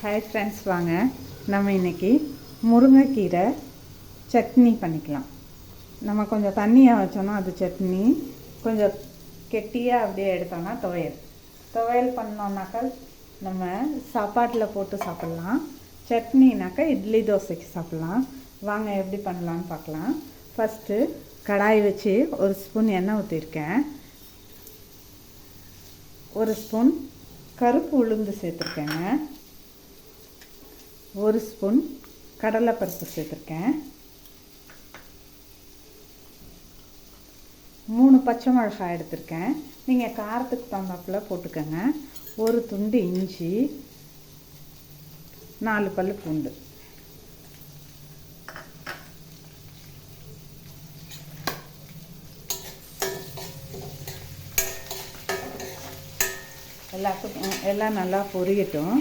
Hi friends, வாங்க நம்ம இன்றைக்கி முருங்கைக்கீரை சட்னி பண்ணிக்கலாம். நம்ம கொஞ்சம் தண்ணியாக வச்சோன்னா அது சட்னி, கொஞ்சம் கெட்டியாக அப்படியே எடுத்தோன்னா துவையல் பண்ணோன்னாக்கா நம்ம சாப்பாட்டில் போட்டு சாப்பிட்லாம். சட்னினாக்கா இட்லி தோசைக்கு சாப்பிட்லாம். வாங்க எப்படி பண்ணலான்னு பார்க்கலாம். ஃபஸ்ட்டு கடாய் வச்சு ஒரு ஸ்பூன் எண்ணெய் ஊற்றிருக்கேன். ஒரு ஸ்பூன் கருப்பு உளுந்து சேர்த்துருக்கேங்க. ஒரு ஸ்பூன் கடலைப்பருப்பு சேர்த்துருக்கேன். 3 பச்சை மிளகாய் எடுத்திருக்கேன். நீங்கள் காரத்துக்கு தகுந்தாப்புல போட்டுக்கோங்க. ஒரு துண்டு இஞ்சி, 4 பல் பூண்டு. எல்லாம் நல்லா பொரியட்டும்.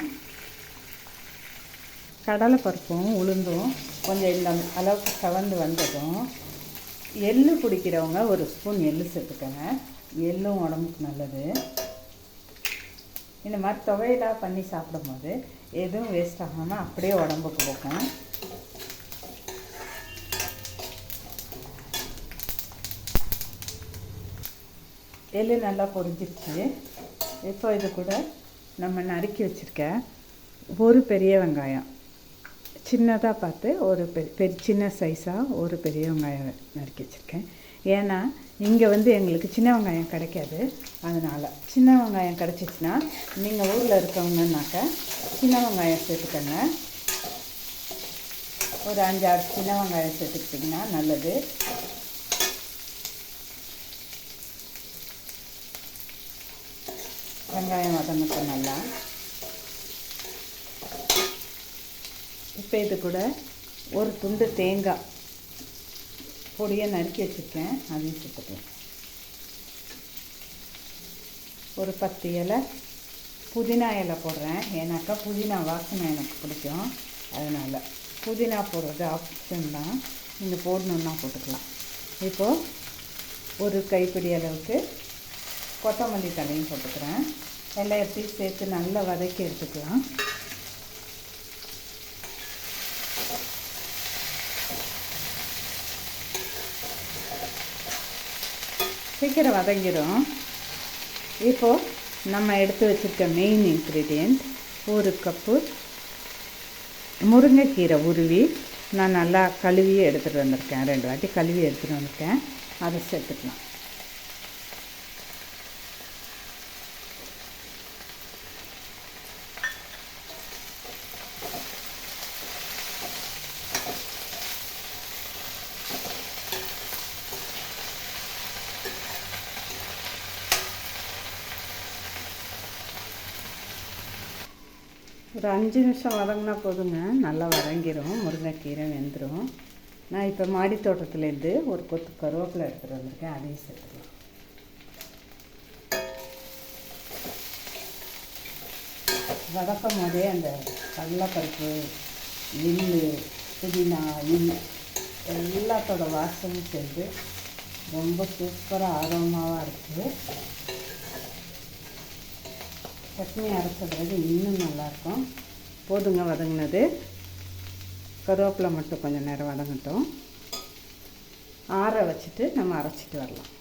கடலைப்பருப்பும் உளுந்தும் கொஞ்சம் இந்த அளவுக்கு கலந்து வந்ததும் எள்ளு பிடிக்கிறவங்க ஒரு ஸ்பூன் எள்ளு சேர்த்துக்கோங்க. எள்ளும் உடம்புக்கு நல்லது. இந்த மாதிரி துவையலாக பண்ணி சாப்பிடும்போது எதுவும் வேஸ்ட் ஆகாமல் அப்படியே உடம்புக்கு போகும். எள்ளு நல்லா பொரிஞ்சிருச்சு. இப்போ இது கூட நம்ம நறுக்கி வச்சுருக்க ஒரு பெரிய வெங்காயம், சின்னதாக பார்த்து ஒரு சின்ன சைஸாக ஒரு பெரிய வெங்காயம் நறுக்கி வச்சுருக்கேன். ஏன்னா இங்கே எங்களுக்கு சின்ன வெங்காயம் கிடைக்காது. அதனால் சின்ன வெங்காயம் கிடச்சிச்சின்னா நீங்கள் ஊரில் இருக்கவங்கன்னாக்கா சின்ன வெங்காயம் சேர்த்துக்கோங்க. ஒரு 5-6 சின்ன வெங்காயம் சேர்த்துக்கிட்டிங்கன்னா நல்லது. வெங்காயம் வதங்கட்டும் நல்லா. இப்போ இது கூட ஒரு துண்டு தேங்காய் பொடியை நறுக்கி வச்சுருக்கேன், அதையும் சேர்த்துக்கலாம். ஒரு 10 இலை புதினா இலை போடுறேன். ஏன்னாக்கா புதினா வாசனை எனக்கு பிடிக்கும். அதனால் புதினா போடுறது ஆப்ஷன் தான், நீங்கள் போடணுன்னா போட்டுக்கலாம். இப்போது ஒரு கைப்பிடி அளவுக்கு கொத்தமல்லி தலையும் போட்டுக்கிறேன். எல்லாத்தையும் சேர்த்து நல்லா வதக்கி எடுத்துக்கலாம். சீக்கிரம் வதங்கிடும். இப்போது நம்ம எடுத்து வச்சுருக்க மெயின் இன்க்ரீடியண்ட், ஒரு கப்பு முருங்கைக்கீரை உருவி நான் நல்லா கழுவி எடுத்துகிட்டு வந்திருக்கேன். 2 வாட்டி கழுவி எடுத்துகிட்டு வந்திருக்கேன். அதை சேர்த்துக்கலாம். ஒரு 5 நிமிஷம் வதங்கினா போதுங்க, நல்லா வதங்கிடும். முருங்கைக்கீரை வெந்துடும். நான் இப்போ மாடி தோட்டத்துலேருந்து ஒரு கொத்து கருவேப்பிலை எடுத்துகிட்டு வந்திருக்கேன், அதையும் சேர்த்துக்கலாம். வதக்கும் போதே அந்த கடலைப்பருப்பு, எள்ளு, புதினா, எல்லாத்தோட வாசமும் சேர்ந்து ரொம்ப சூப்பராக ஆரோமாவாக இருக்குது. சட்னி அரைச்ச பிறகு இன்னும் நல்லாயிருக்கும். போதுங்க வதங்கினது. கருவேப்பிலை மட்டும் கொஞ்சம் நேரம் வதங்கட்டும். ஆற வச்சுட்டு நம்ம அரைச்சிட்டு வரலாம்.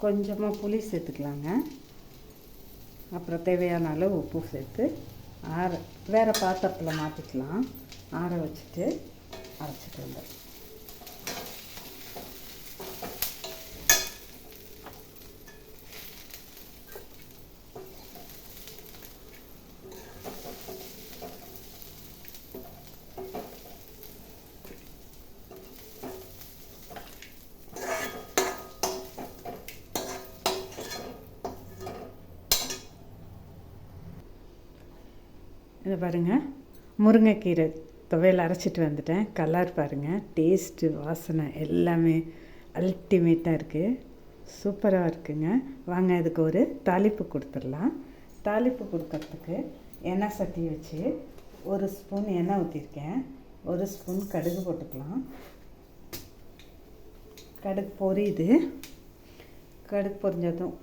கொஞ்சமாக புளி சேர்த்துக்கலாங்க. அப்புறம் தேவையான அளவு உப்பு சேர்த்து வேறு பாத்திரத்தில் மாற்றிக்கலாம். ஆற வச்சுட்டு அரைச்சிட்டு வந்துடும். இதை பாருங்கள், முருங்கைக்கீரை துவையல் அரைச்சிட்டு வந்துட்டேன். கலர் பாருங்கள், டேஸ்ட்டு, வாசனை எல்லாமே அல்டிமேட்டாக இருக்குது. சூப்பராக இருக்குங்க. வாங்க இதுக்கு ஒரு தாளிப்பு கொடுத்துடலாம். தாளிப்பு கொடுக்கறதுக்கு எண்ணெய் சட்டி வச்சு ஒரு ஸ்பூன் எண்ணெய் ஊற்றிருக்கேன். ஒரு ஸ்பூன் கடுகு போட்டுக்கலாம். கடுகு பொரியுது. கடுகு பொரிஞ்சதும்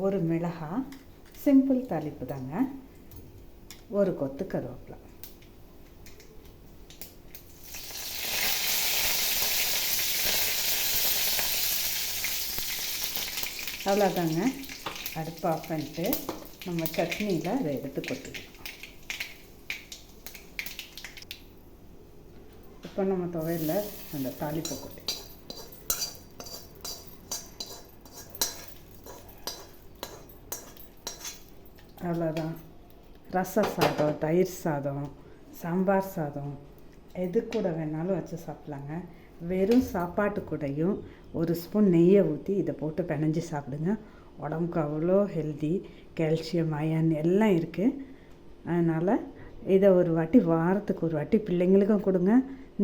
ஒரு மிளகாய், சிம்பிள் தாளிப்பு தாங்க. ஒரு கொத்து கருவேப்பிலை. அவ்வளோதாங்க. அடுப்பு ஆஃப் பண்ணிட்டு நம்ம சட்னியில் அதை எடுத்து கொட்டிக்கலாம். இப்போ நம்ம துவையில் அந்த தாளிப்பை கொட்டிக்கலாம். அவ்வளோதான். ரச சாதம், தயிர் சாதம், சாம்பார் சாதம் எது கூட வேணாலும் வச்சு சாப்பிட்லாங்க. வெறும் சாப்பாட்டு கூடையும் ஒரு ஸ்பூன் நெய்யை ஊற்றி இதை போட்டு பிணைஞ்சி சாப்பிடுங்க. உடம்புக்கு அவ்வளோ ஹெல்தி, கால்சியம், அயன் எல்லாம் இருக்குது. அதனால் இதை ஒரு வாட்டி, வாரத்துக்கு ஒரு வாட்டி பிள்ளைங்களுக்கும் கொடுங்க,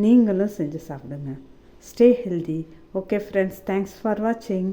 நீங்களும் செஞ்சு சாப்பிடுங்க. Stay healthy. Okay friends, thanks for வாட்சிங்.